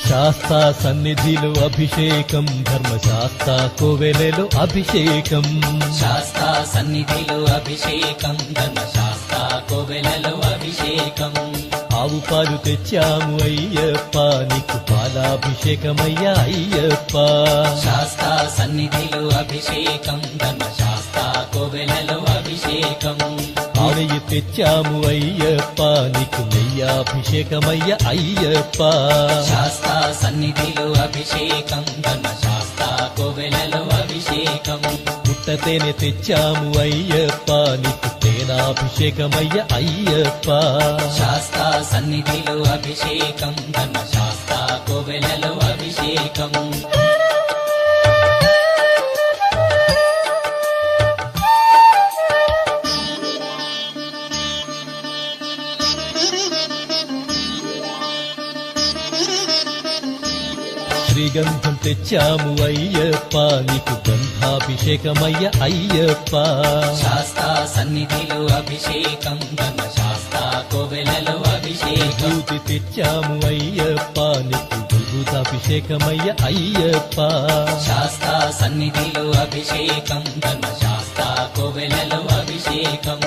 శాస్తా సన్నిధిలో అభిషేకం, ధర్మశాస్త్ర కోవెలలో అభిషేకం. శాస్తా సన్నిధిలో అభిషేకం, ధర్మశాస్త్ర కోవెలలో అభిషేకం. ఆవు పాలు తెచ్చాము అయ్యప్ప, నీకు పాలాభిషేకమయ్యా అయ్యప్ప. శాస్తా సన్నిధిలో అభిషేకం, ధర్మశాస్త్ర కోవెలలో అభిషేకం. ఆనయ్య తెచ్చాము అయ్యప్ప, నీకు నెయ్యాభిషేకమయ్య అయ్యప్ప. శాస్తా సన్నిధిలో అభిషేకం, ధర్మశాస్త్ర కోవెలలో అభిషేకం. పుట్టతేనె తెచ్చాము అయ్యప్ప, నీకు తేనాభిషేకమయ్య అయ్యప్ప. శాస్తా సన్నిధిలో అభిషేకం, ధర్మశాస్త్ర కోవెలలో అభిషేకం. శ్రీగంధం తెచ్చాము అయ్యప్ప, నీకు గంధాభిషేకమయ్య అయ్యప్ప. శాస్తా సన్నిధిలో అభిషేకం, ధర్మశాస్త్ర కోవెలలో అభిషేకం. విభూతి తెచ్చాము అయ్యప్ప, నీకు విభూతాభిషేకమయ్య అయ్యప్ప. శాస్తా సన్నిధిలో అభిషేకం, ధర్మశాస్త్ర కోవెలలో అభిషేకం.